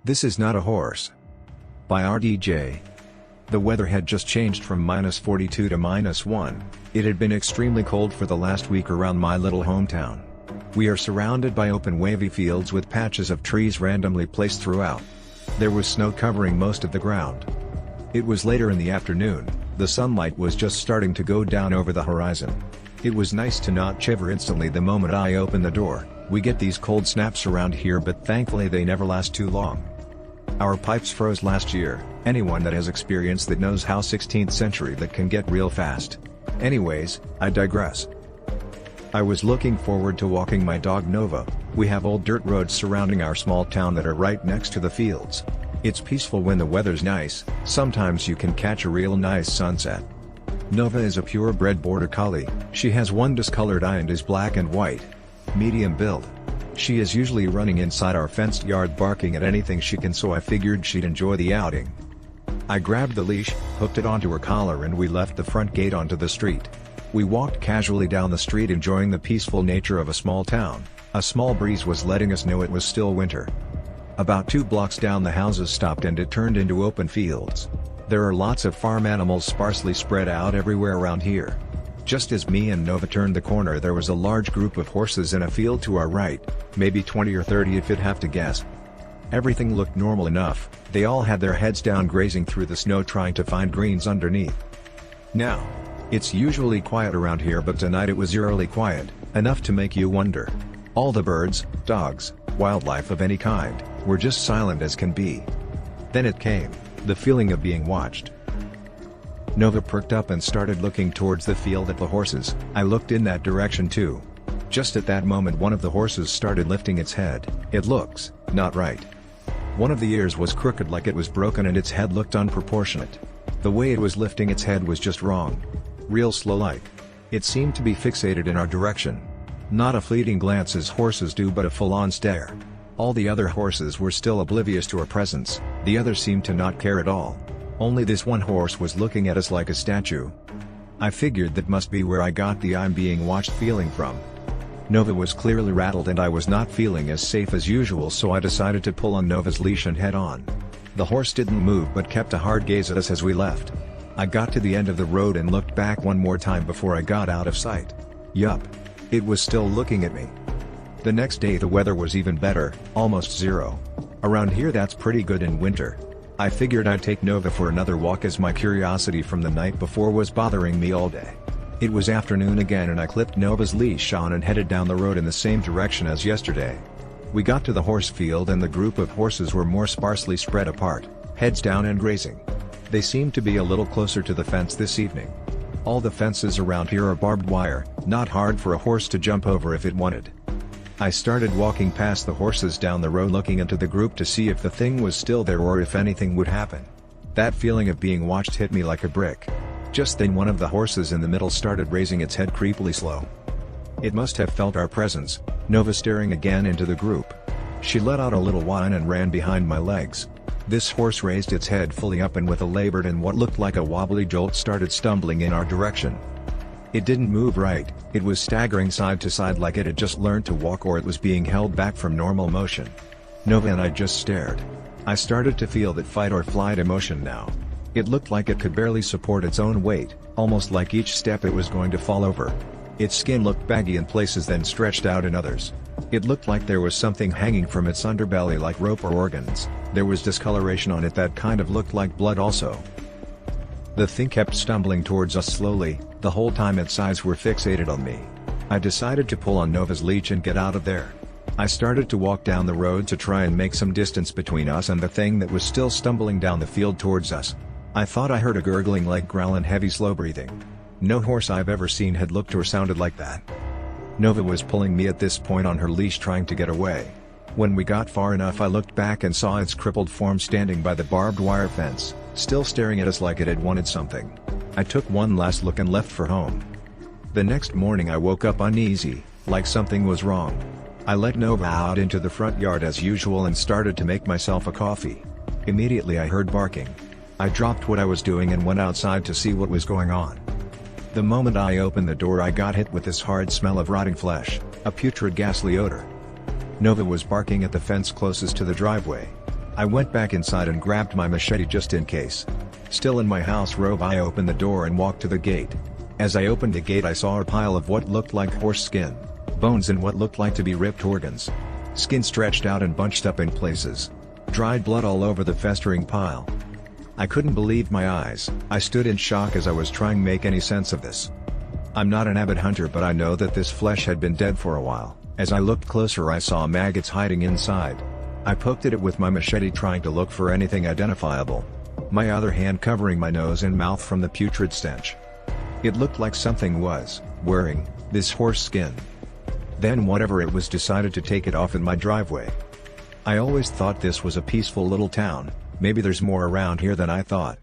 This is not a horse. By RDJ. The weather had just changed from -42 to -1, it had been extremely cold for the last week around my little hometown. We are surrounded by open wavy fields with patches of trees randomly placed throughout. There was snow covering most of the ground. It was later in the afternoon, the sunlight was just starting to go down over the horizon. It was nice to not shiver instantly the moment I opened the door. We get these cold snaps around here, but thankfully they never last too long. Our pipes froze last year. Anyone that has experienced that knows how 16th century that can get real fast. Anyways, I digress. I was looking forward to walking my dog Nova. We have old dirt roads surrounding our small town that are right next to the fields. It's peaceful when the weather's nice. Sometimes you can catch a real nice sunset. Nova is a purebred border collie. She has one discolored eye and is black and white. Medium build. She is usually running inside our fenced yard barking at anything she can, so I figured she'd enjoy the outing. I grabbed the leash, hooked it onto her collar, and we left the front gate onto the street. We walked casually down the street enjoying the peaceful nature of a small town. A small breeze was letting us know it was still winter. About 2 blocks down the houses stopped and it turned into open fields. There are lots of farm animals sparsely spread out everywhere around here. Just as me and Nova turned the corner, there was a large group of horses in a field to our right, maybe 20 or 30 if you'd have to guess. Everything looked normal enough. They all had their heads down grazing through the snow trying to find greens underneath. Now, it's usually quiet around here, but tonight it was eerily quiet, enough to make you wonder. All the birds, dogs, wildlife of any kind, were just silent as can be. Then it came, the feeling of being watched. Nova perked up and started looking towards the field at the horses. I looked in that direction too. Just at that moment one of the horses started lifting its head. It looks not right. One of the ears was crooked like it was broken and its head looked unproportionate. The way it was lifting its head was just wrong. Real slow like. It seemed to be fixated in our direction. Not a fleeting glance as horses do, but a full-on stare. All the other horses were still oblivious to our presence. The others seemed to not care at all. Only this one horse was looking at us like a statue. I figured that must be where I got the "I'm being watched" feeling from. Nova was clearly rattled and I was not feeling as safe as usual, so I decided to pull on Nova's leash and head on. The horse didn't move but kept a hard gaze at us as we left. I got to the end of the road and looked back one more time before I got out of sight. Yup. It was still looking at me. The next day the weather was even better, almost zero. Around here that's pretty good in winter. I figured I'd take Nova for another walk as my curiosity from the night before was bothering me all day. It was afternoon again and I clipped Nova's leash on and headed down the road in the same direction as yesterday. We got to the horse field and the group of horses were more sparsely spread apart, heads down and grazing. They seemed to be a little closer to the fence this evening. All the fences around here are barbed wire, not hard for a horse to jump over if it wanted. I started walking past the horses down the road looking into the group to see if the thing was still there or if anything would happen. That feeling of being watched hit me like a brick. Just then one of the horses in the middle started raising its head creepily slow. It must have felt our presence. Nova staring again into the group. She let out a little whine and ran behind my legs. This horse raised its head fully up and with a labored and what looked like a wobbly jolt started stumbling in our direction. It didn't move right, it was staggering side to side like it had just learned to walk or it was being held back from normal motion. Nova and I just stared. I started to feel that fight or flight emotion now. It looked like it could barely support its own weight, almost like each step it was going to fall over. Its skin looked baggy in places then stretched out in others. It looked like there was something hanging from its underbelly like rope or organs. There was discoloration on it that kind of looked like blood also. The thing kept stumbling towards us slowly, the whole time its eyes were fixated on me. I decided to pull on Nova's leash and get out of there. I started to walk down the road to try and make some distance between us and the thing that was still stumbling down the field towards us. I thought I heard a gurgling like growl and heavy slow breathing. No horse I've ever seen had looked or sounded like that. Nova was pulling me at this point on her leash trying to get away. When we got far enough I looked back and saw its crippled form standing by the barbed wire fence, still staring at us like it had wanted something. I took one last look and left for home. The next morning I woke up uneasy, like something was wrong. I let Nova out into the front yard as usual and started to make myself a coffee. Immediately I heard barking. I dropped what I was doing and went outside to see what was going on. The moment I opened the door I got hit with this hard smell of rotting flesh, a putrid ghastly odor. Nova was barking at the fence closest to the driveway. I went back inside and grabbed my machete just in case. Still in my house robe, I opened the door and walked to the gate. As I opened the gate, I saw a pile of what looked like horse skin, bones and what looked like to be ripped organs. Skin stretched out and bunched up in places. Dried blood all over the festering pile. I couldn't believe my eyes. I stood in shock as I was trying to make any sense of this. I'm not an avid hunter, but I know that this flesh had been dead for a while. As I looked closer, I saw maggots hiding inside. I poked at it with my machete, trying to look for anything identifiable, my other hand covering my nose and mouth from the putrid stench. It looked like something was wearing this horse skin. Then whatever it was decided to take it off in my driveway. I always thought this was a peaceful little town. Maybe there's more around here than I thought.